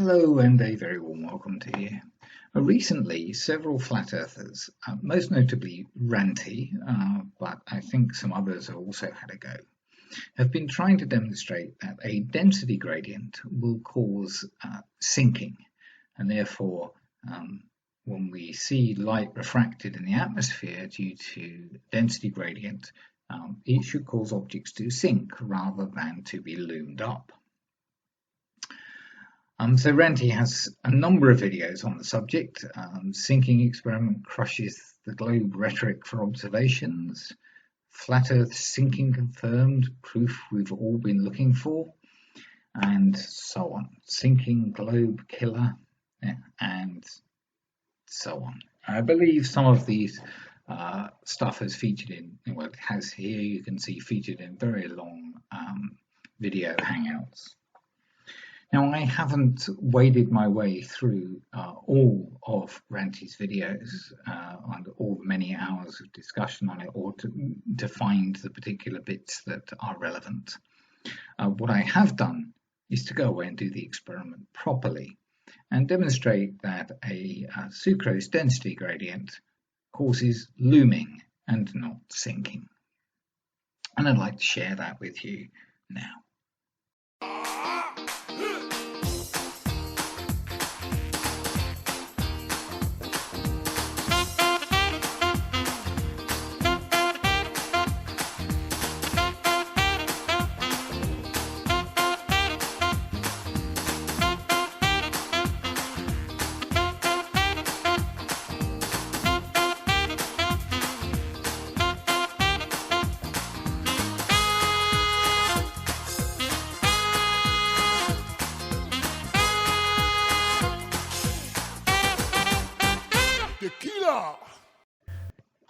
Hello and a very warm welcome to you. Recently, several flat earthers, most notably Ranty, but I think some others have also had a go, have been trying to demonstrate that a density gradient will cause sinking, and therefore when we see light refracted in the atmosphere due to density gradient, it should cause objects to sink rather than to be loomed up. So Ranty has a number of videos on the subject. Sinking experiment crushes the globe rhetoric for observations. Flat Earth sinking confirmed, proof we've all been looking for, and so on. Sinking globe killer, and so on. I believe some of these stuff has featured in, well, it has here, you can see featured in very long video hangouts. Now, I haven't waded my way through all of Ranty's videos and all the many hours of discussion on it, or to find the particular bits that are relevant. What I have done is to go away and do the experiment properly and demonstrate that a sucrose density gradient causes looming and not sinking. And I'd like to share that with you now.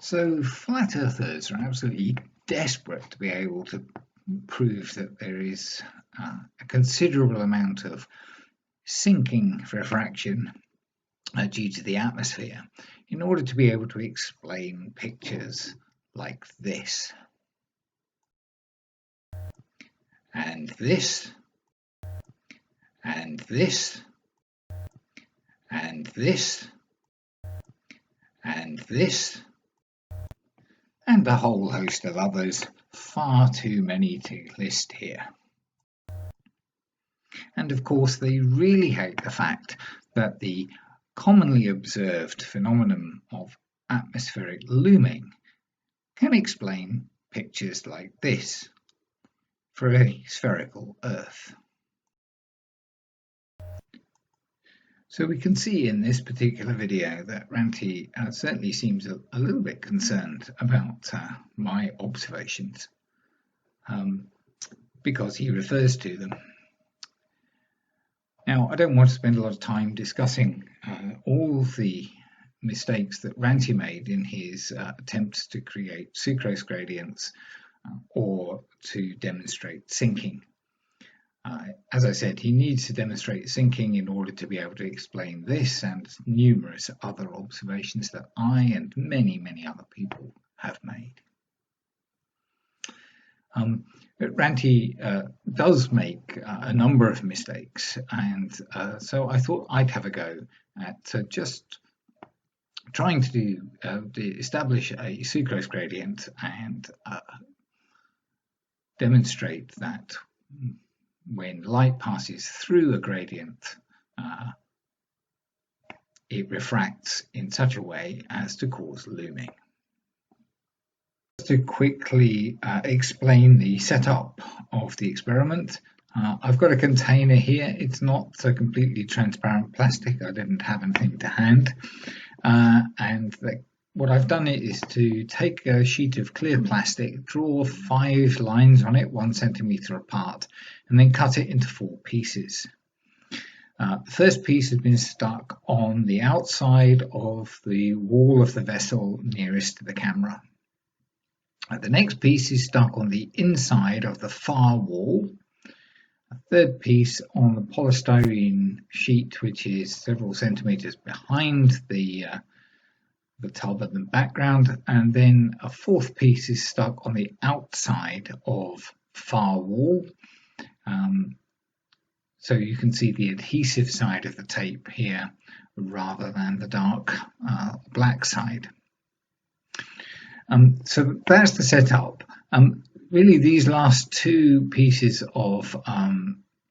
So flat earthers are absolutely desperate to be able to prove that there is a considerable amount of sinking refraction due to the atmosphere in order to be able to explain pictures like this. And this. And this. And this. And this. And a whole host of others, far too many to list here. And of course, they really hate the fact that the commonly observed phenomenon of atmospheric looming can explain pictures like this for a spherical Earth. So we can see in this particular video that Ranty certainly seems a little bit concerned about my observations because he refers to them. Now, I don't want to spend a lot of time discussing all the mistakes that Ranty made in his attempts to create sucrose gradients or to demonstrate sinking. As I said, he needs to demonstrate sinking in order to be able to explain this and numerous other observations that I and many other people have made. Ranty does make a number of mistakes, and so I thought I'd have a go at just trying to establish a sucrose gradient and demonstrate that when light passes through a gradient, it refracts in such a way as to cause looming. Just to quickly explain the setup of the experiment, I've got a container here. It's not a completely transparent plastic. I didn't have anything to hand. What I've done is to take a sheet of clear plastic, draw 5 lines on it 1 centimetre apart, and then cut it into 4 pieces. The first piece has been stuck on the outside of the wall of the vessel nearest to the camera. The next piece is stuck on the inside of the far wall. A third piece on the polystyrene sheet, which is several centimetres behind the tub and the background, and then a fourth piece is stuck on the outside of far wall, So you can see the adhesive side of the tape here rather than the dark black side. So that's the setup. Really, these last two pieces of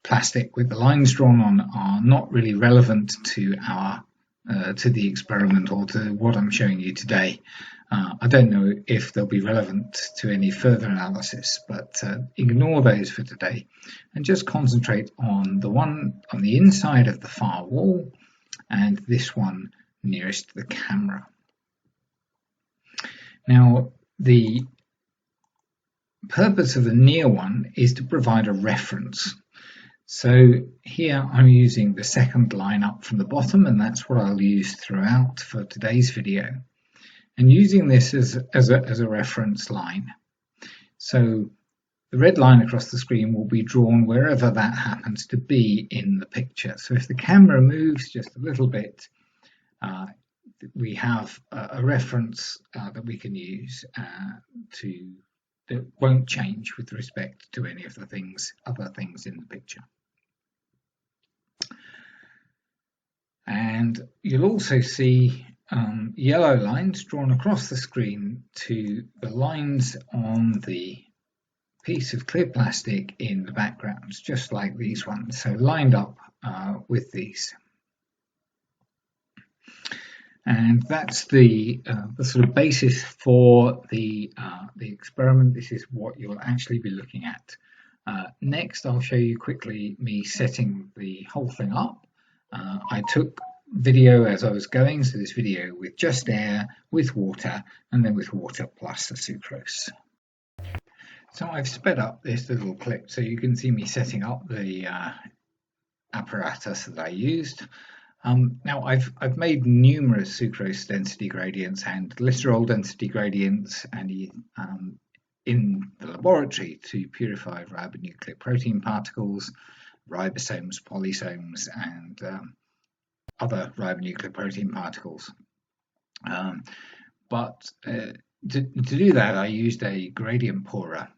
plastic with the lines drawn on are not really relevant to the experiment or to what I'm showing you today. I don't know if they'll be relevant to any further analysis, but ignore those for today and just concentrate on the one on the inside of the far wall and this one nearest the camera. Now, the purpose of the near one is to provide a reference. So here I'm using the second line up from the bottom, and that's what I'll use throughout for today's video. And using this as a reference line. So the red line across the screen will be drawn wherever that happens to be in the picture. So if the camera moves just a little bit, we have a reference that we can use that won't change with respect to any of the other things in the picture. And you'll also see yellow lines drawn across the screen to the lines on the piece of clear plastic in the backgrounds, just like these ones, so lined up with these. And that's the sort of basis for the experiment. This is what you'll actually be looking at. Next, I'll show you quickly me setting the whole thing up. I took video as I was going, so this video with just air, with water, and then with water plus the sucrose. So I've sped up this little clip so you can see me setting up the apparatus that I used. Now I've made numerous sucrose density gradients and glycerol density gradients and in the laboratory to purify ribonucleic protein particles, ribosomes, polysomes, and other ribonucleic protein particles. But to do that, I used a gradient pourer.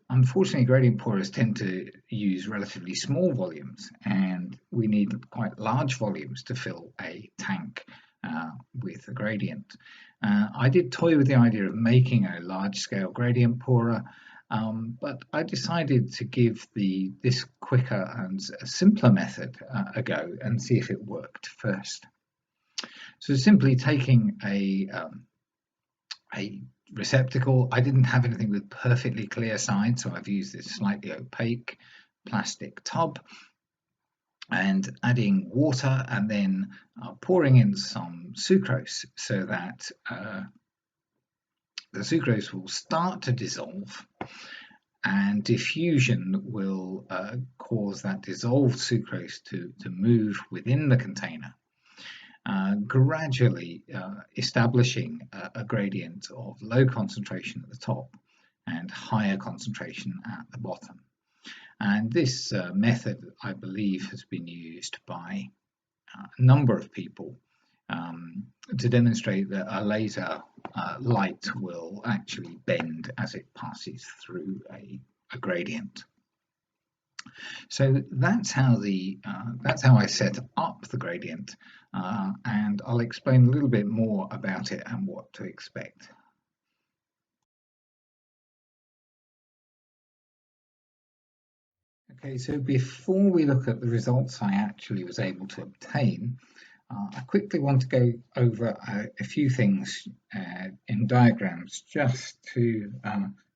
Unfortunately, gradient pourers tend to use relatively small volumes, and we need quite large volumes to fill a tank with a gradient. I did toy with the idea of making a large-scale gradient pourer, but I decided to give this quicker and simpler method a go and see if it worked first. So simply taking a receptacle. I didn't have anything with perfectly clear sides, so I've used this slightly opaque plastic tub and adding water and then pouring in some sucrose so that the sucrose will start to dissolve, and diffusion will cause that dissolved sucrose to move within the container, gradually establishing a gradient of low concentration at the top and higher concentration at the bottom. And this method, I believe, has been used by a number of people to demonstrate that a laser light will actually bend as it passes through a gradient. So that's how I set up the gradient, and I'll explain a little bit more about it and what to expect. Okay, so before we look at the results I actually was able to obtain, I quickly want to go over a few things in diagrams just to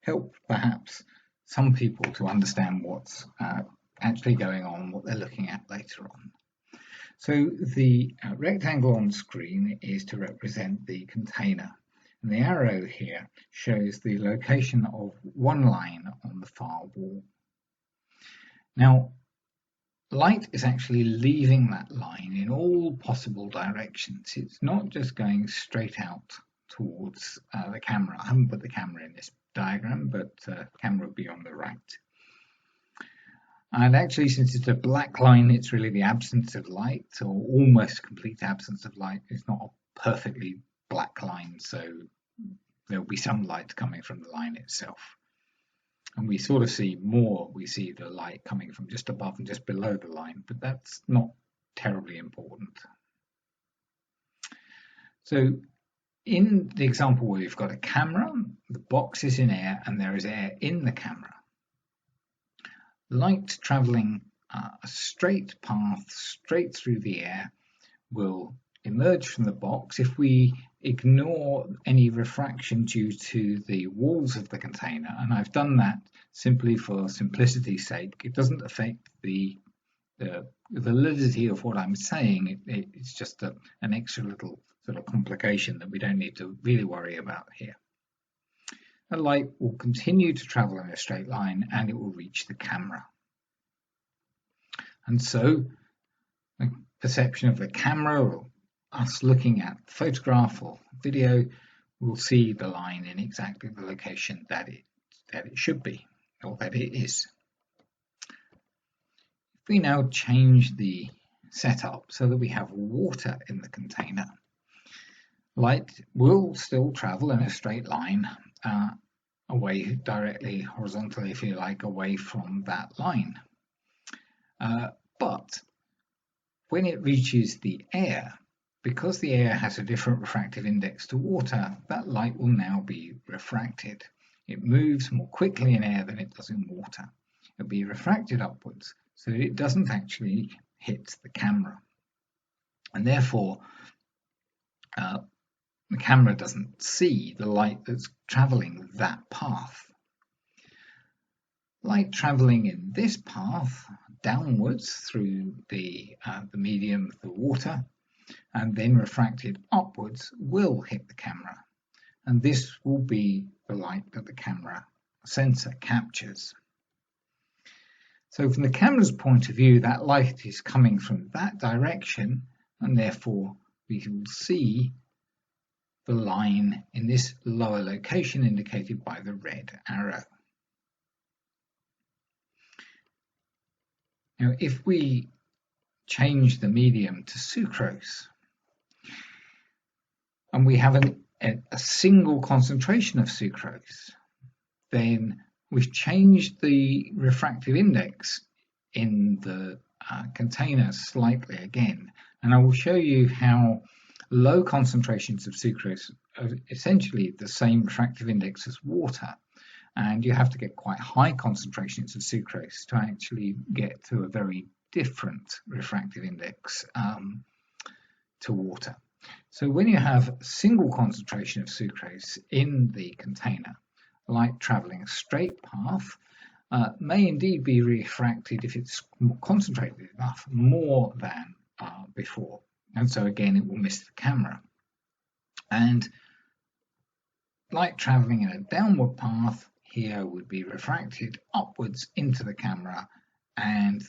help perhaps some people to understand what's actually going on, what they're looking at later on. So the rectangle on screen is to represent the container, and the arrow here shows the location of one line on the far wall. Now, light is actually leaving that line in all possible directions. It's not just going straight out towards the camera. I haven't put the camera in this diagram, but the camera will be on the right. And actually, since it's a black line, it's really the absence of light, or almost complete absence of light. It's not a perfectly black line, so there'll be some light coming from the line itself. And we sort of see more, we see the light coming from just above and just below the line, but that's not terribly important. So in the example where we've got a camera, the box is in air and there is air in the camera. Light traveling a straight path straight through the air will emerge from the box if we ignore any refraction due to the walls of the container, and I've done that simply for simplicity's sake. It doesn't affect the validity of what I'm saying. It's just an extra little sort of complication that we don't need to really worry about here. The light will continue to travel in a straight line and it will reach the camera. And so the perception of the camera, or us looking at photograph or video, will see the line in exactly the location that it should be, or that it is. If we now change the setup so that we have water in the container, light will still travel in a straight line away, directly, horizontally if you like, away from that line. But when it reaches the air, because the air has a different refractive index to water, that light will now be refracted. It moves more quickly in air than it does in water. It'll be refracted upwards so that it doesn't actually hit the camera. And therefore, the camera doesn't see the light that's traveling that path. Light traveling in this path downwards through the medium of the water and then refracted upwards will hit the camera, and this will be the light that the camera sensor captures. So from the camera's point of view, that light is coming from that direction, and therefore we will see the line in this lower location indicated by the red arrow. Now, if we change the medium to sucrose, and we have a single concentration of sucrose, then we've changed the refractive index in the container slightly again. And I will show you how low concentrations of sucrose are essentially the same refractive index as water. And you have to get quite high concentrations of sucrose to actually get to a very different refractive index to water. So when you have a single concentration of sucrose in the container, light traveling a straight path may indeed be refracted if it's concentrated enough, more than before. And so again, it will miss the camera. And light traveling in a downward path here would be refracted upwards into the camera, and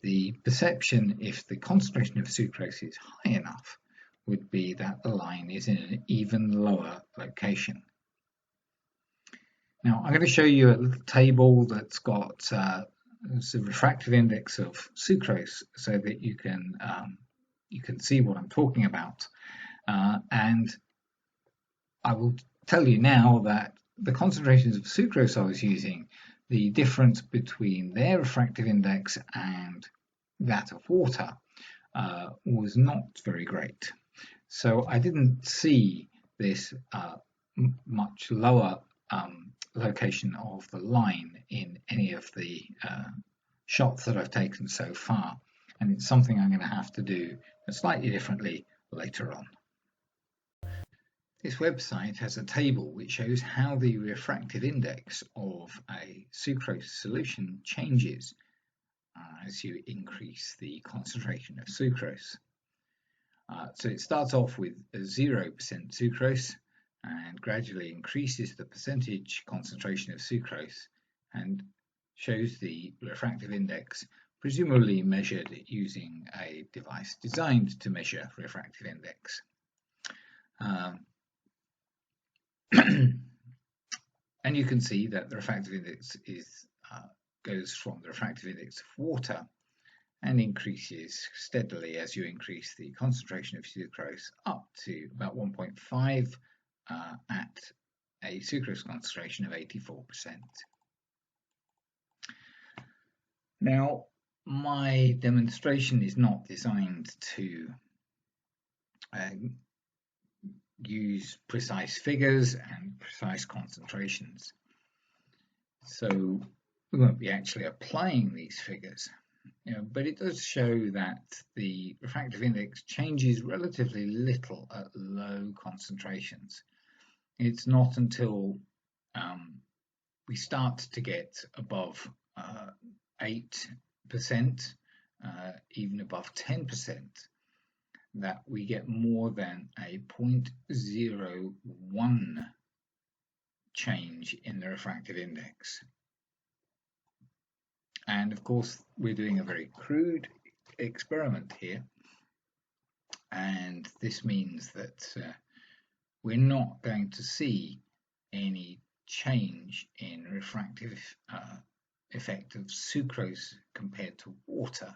the perception, if the concentration of sucrose is high enough, would be that the line is in an even lower location. Now I'm going to show you a little table that's got the refractive index of sucrose so that you can see what I'm talking about, and I will tell you now that the concentrations of sucrose I was using, the difference between their refractive index and that of water was not very great. So I didn't see this much lower location of the line in any of the shots that I've taken so far, and it's something I'm going to have to do slightly differently later on. This website has a table which shows how the refractive index of a sucrose solution changes as you increase the concentration of sucrose. So it starts off with 0% sucrose and gradually increases the percentage concentration of sucrose and shows the refractive index, presumably measured using a device designed to measure refractive index. And you can see that the refractive index goes from the refractive index of water and increases steadily as you increase the concentration of sucrose up to about 1.5 at a sucrose concentration of 84%. Now, my demonstration is not designed to use precise figures and precise concentrations. So we won't be actually applying these figures, but it does show that the refractive index changes relatively little at low concentrations. It's not until we start to get above 8%, even above 10%, that we get more than a 0.01 change in the refractive index. And of course, we're doing a very crude experiment here. And this means that we're not going to see any change in refractive effect of sucrose compared to water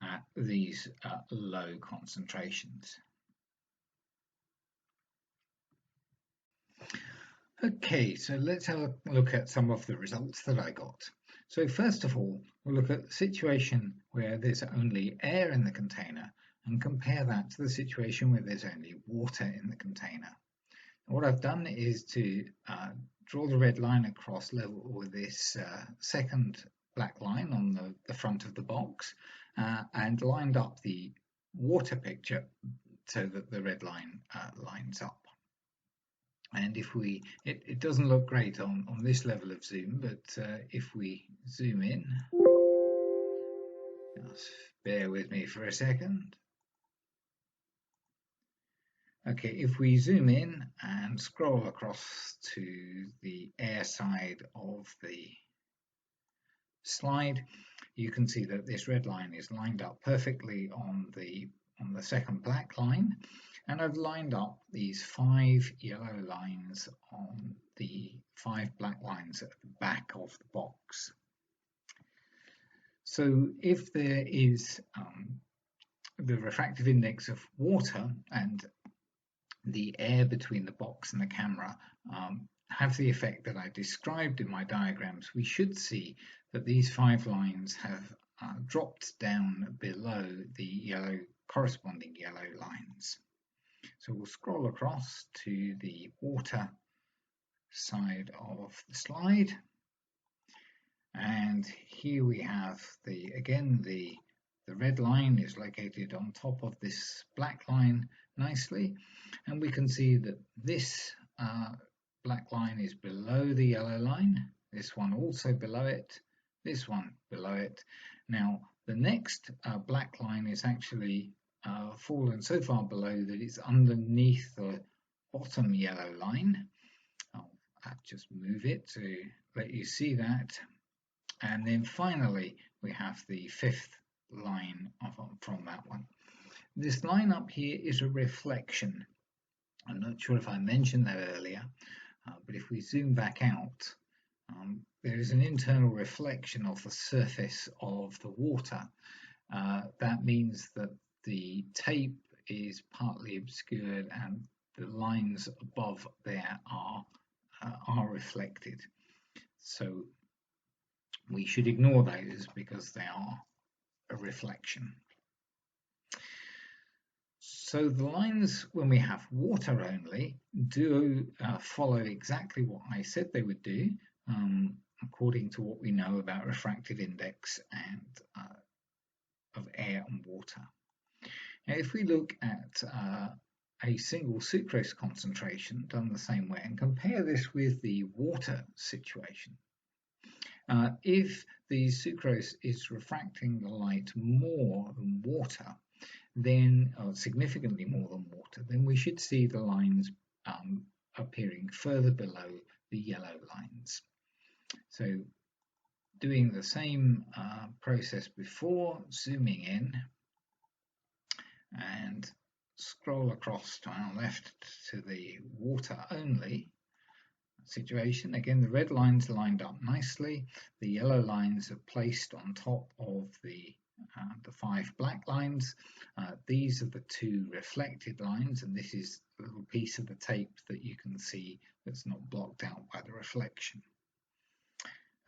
at these low concentrations. Okay, so let's have a look at some of the results that I got. So first of all, we'll look at the situation where there's only air in the container and compare that to the situation where there's only water in the container. And what I've done is to draw the red line across level with this second black line on the front of the box and lined up the water picture so that the red line lines up. And if we, it doesn't look great on this level of zoom, but if we zoom in, just bear with me for a second. Okay, if we zoom in and scroll across to the air side of the slide, you can see that this red line is lined up perfectly on the second black line, and I've lined up these 5 yellow lines on the 5 black lines at the back of the box. So if there is the refractive index of water and the air between the box and the camera have the effect that I described in my diagrams, we should see that these 5 lines have dropped down below the corresponding yellow lines. So we'll scroll across to the water side of the slide, and here we have the red line is located on top of this black line nicely, and we can see that this black line is below the yellow line, this one also below it, this one below it. Now the next black line is actually fallen so far below that it's underneath the bottom yellow line. I'll just move it to let you see that. And then finally we have the 5th line from that one. This line up here is a reflection. I'm not sure if I mentioned that earlier, but if we zoom back out, there is an internal reflection of the surface of the water. That means that the tape is partly obscured and the lines above there are reflected. So we should ignore those because they are a reflection. So the lines, when we have water only, do follow exactly what I said they would do, according to what we know about refractive index and of air and water. Now, if we look at a single sucrose concentration done the same way and compare this with the water situation, if the sucrose is refracting the light more than water, then significantly more than water, then we should see the lines appearing further below the yellow lines. So doing the same process before, zooming in and scroll across to our left to the water only situation. Again, the red lines lined up nicely, the yellow lines are placed on top of the 5 black lines. These are the 2 reflected lines, and this is a little piece of the tape that you can see that's not blocked out by the reflection.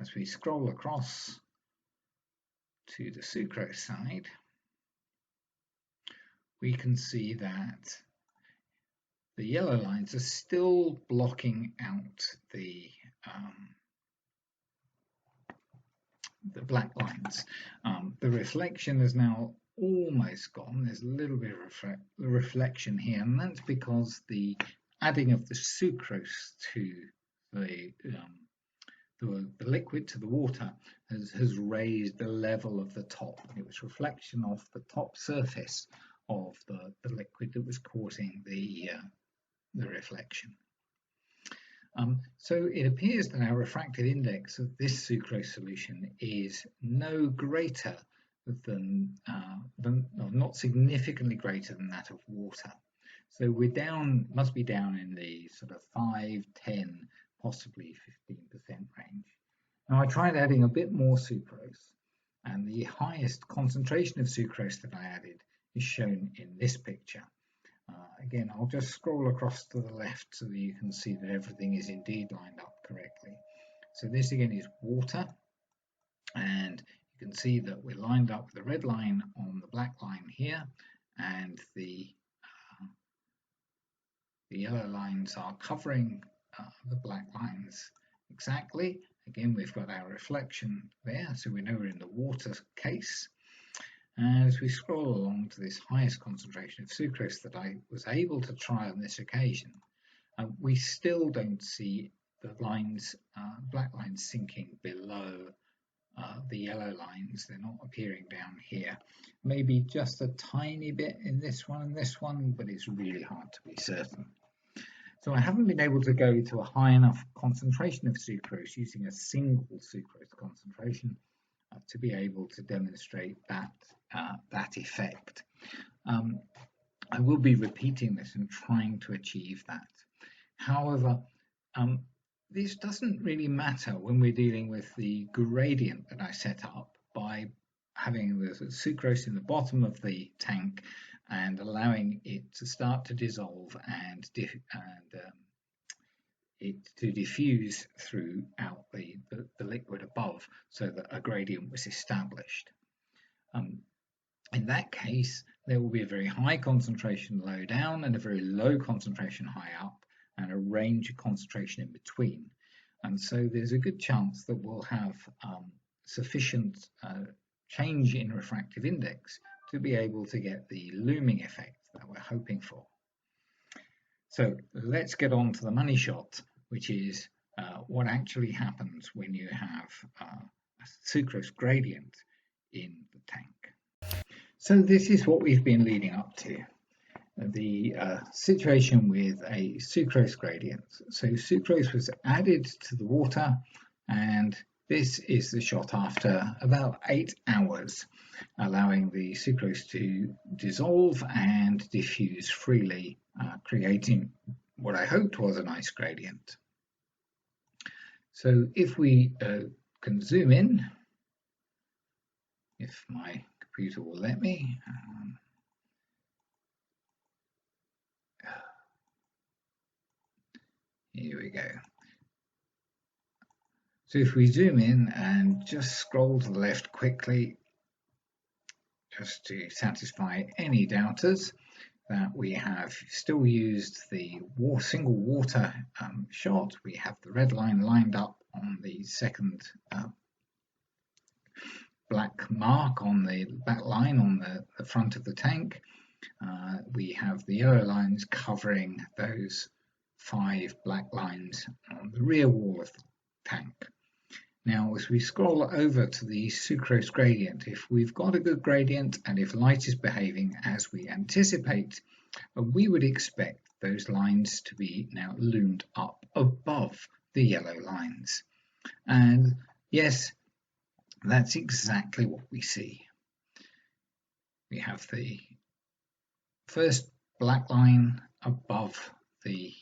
As we scroll across, to the sucrose side, we can see that the yellow lines are still blocking out the black lines. The reflection is now almost gone. There's a little bit of reflection here, and that's because the adding of the sucrose to the liquid, to the water, has raised the level of the top. It was reflection off the top surface of the liquid that was causing the reflection. So it appears that our refractive index of this sucrose solution is no greater than, or not significantly greater than that of water. So we're down, must be down in the sort of 5, 10, possibly 15% range. Now I tried adding a bit more sucrose, and the highest concentration of sucrose that I added is shown in this picture. Again, I'll just scroll across to the left so that you can see that everything is indeed lined up correctly. So this again is water, and you can see that we're lined up with the red line on the black line here, and the yellow lines are covering the black lines exactly. Again, we've got our reflection there, so we know we're in the water case. As we scroll along to this highest concentration of sucrose that I was able to try on this occasion, we still don't see the lines, black lines, sinking below the yellow lines. They're not appearing down here. Maybe just a tiny bit in this one and this one, but it's really hard to be certain. So I haven't been able to go to a high enough concentration of sucrose using a single sucrose concentration to be able to demonstrate that effect. I will be repeating this and trying to achieve that. However, this doesn't really matter when we're dealing with the gradient that I set up by having the sucrose in the bottom of the tank and allowing it to start to dissolve and it to diffuse throughout the liquid above, so that a gradient was established. In that case, there will be a very high concentration low down and a very low concentration high up, and a range of concentration in between. And so there's a good chance that we'll have sufficient change in refractive index to be able to get the looming effect that we're hoping for. So let's get on to the money shot, which is what actually happens when you have a sucrose gradient in the tank. So this is what we've been leading up to. The situation with a sucrose gradient. So sucrose was added to the water, and this is the shot after about 8 hours, allowing the sucrose to dissolve and diffuse freely, creating what I hoped was a nice gradient. So if we can zoom in, if my computer will let me. Here we go. So if we zoom in and just scroll to the left quickly, just to satisfy any doubters that we have still used the single water shot. We have the red line lined up on the second black mark on the back line on the front of the tank. We have the yellow lines covering those 5 black lines on the rear wall of the tank. Now, as we scroll over to the sucrose gradient, if we've got a good gradient and if light is behaving as we anticipate, we would expect those lines to be now loomed up above the yellow lines. And yes, that's exactly what we see. We have the first black line above the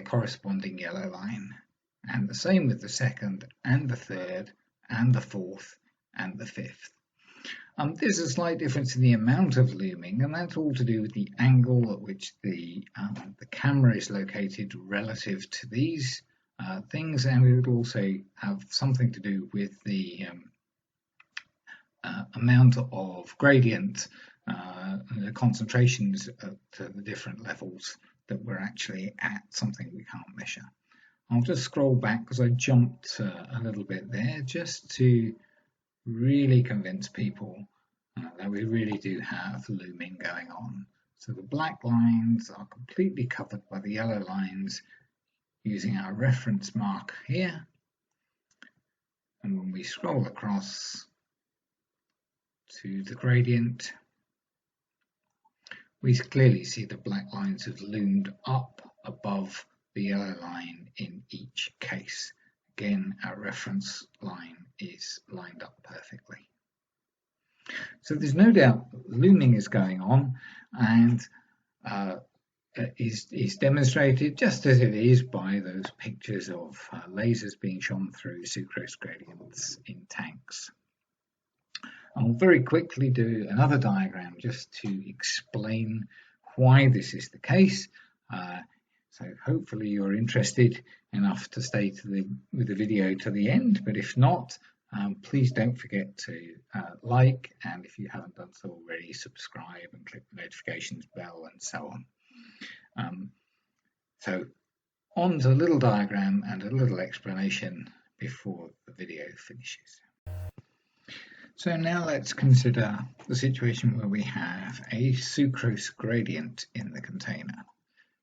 corresponding yellow line, and the same with the second and the third and the fourth and the fifth. There's a slight difference in the amount of looming, and that's all to do with the angle at which the camera is located relative to these things, and it would also have something to do with the amount of gradient, the concentrations at the different levels that we're actually at something we can't measure. I'll just scroll back because I jumped a little bit there just to really convince people that we really do have looming going on. So the black lines are completely covered by the yellow lines using our reference mark here. And when we scroll across to the gradient, we clearly see the black lines have loomed up above the yellow line in each case. Again, our reference line is lined up perfectly. So there's no doubt looming is going on, and is demonstrated just as it is by those pictures of lasers being shone through sucrose gradients in tanks. I'll very quickly do another diagram just to explain why this is the case. So hopefully you're interested enough to stay with the video to the end, but if not, please don't forget to like, and if you haven't done so already, subscribe and click the notifications bell and so on. So on to a little diagram and a little explanation before the video finishes. So now let's consider the situation where we have a sucrose gradient in the container.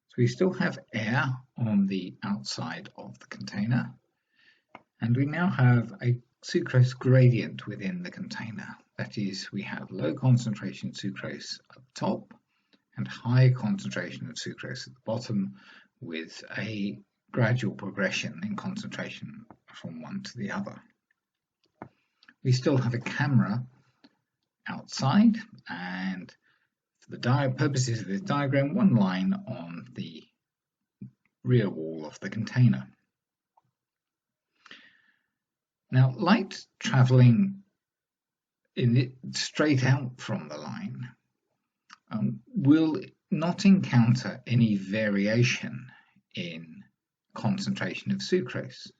So we still have air on the outside of the container, and we now have a sucrose gradient within the container. That is, we have low concentration sucrose at the top and high concentration of sucrose at the bottom, with a gradual progression in concentration from one to the other. We still have a camera outside, and for the purposes of this diagram, one line on the rear wall of the container. Now, light travelling straight out from the line will not encounter any variation in concentration of sucrose.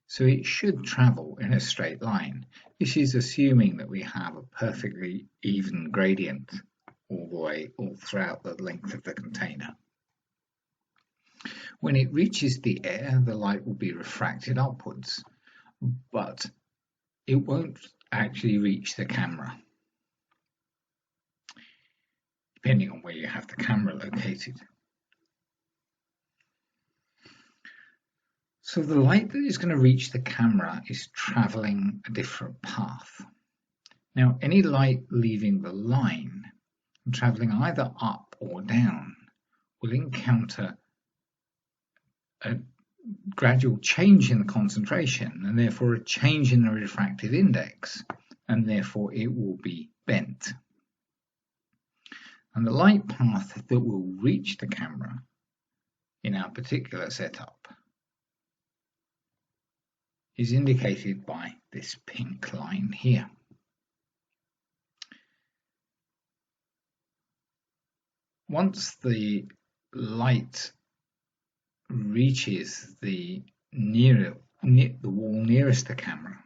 So it should travel in a straight line. This is assuming that we have a perfectly even gradient all throughout the length of the container. When it reaches the air, the light will be refracted upwards, but it won't actually reach the camera, depending on where you have the camera located. So the light that is going to reach the camera is travelling a different path. Now, any light leaving the line and travelling either up or down will encounter a gradual change in the concentration, and therefore a change in the refractive index, and therefore it will be bent. And the light path that will reach the camera in our particular setup is indicated by this pink line here. Once the light reaches the wall nearest the camera,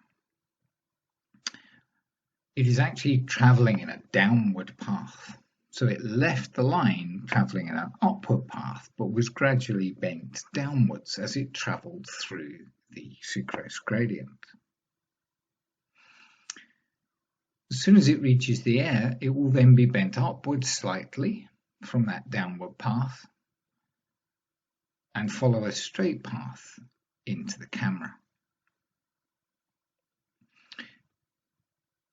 it is actually travelling in a downward path. So it left the line travelling in an upward path, but was gradually bent downwards as it travelled through the sucrose gradient. As soon as it reaches the air, it will then be bent upwards slightly from that downward path and follow a straight path into the camera.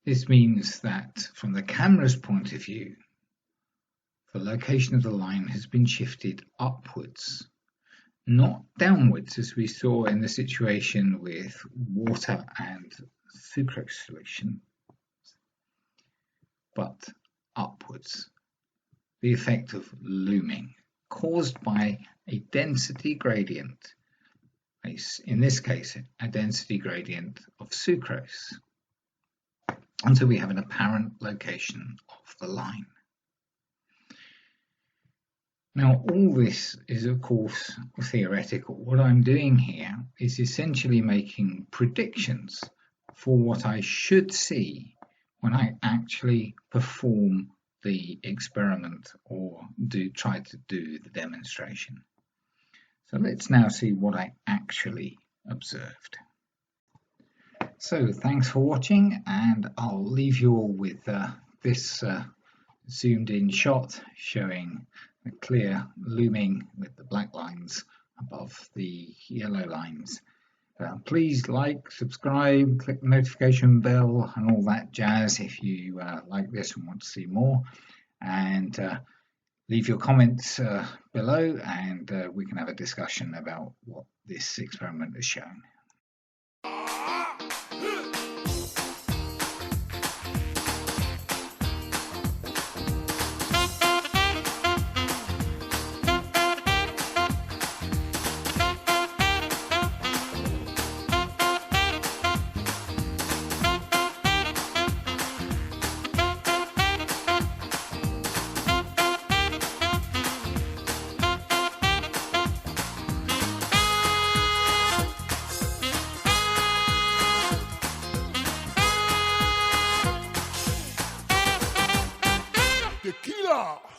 This means that from the camera's point of view, the location of the line has been shifted upwards, not downwards as we saw in the situation with water and sucrose solution, but upwards. The effect of looming, caused by a density gradient, in this case a density gradient of sucrose, until we have an apparent location of the line. Now, all this is, of course, theoretical. What I'm doing here is essentially making predictions for what I should see when I actually perform the experiment or try to do the demonstration. So let's now see what I actually observed. So thanks for watching, and I'll leave you all with this zoomed in shot showing the clear looming with the black lines above the yellow lines. Please like, subscribe, click the notification bell and all that jazz if you like this and want to see more, and leave your comments below, and we can have a discussion about what this experiment has shown. Tequila!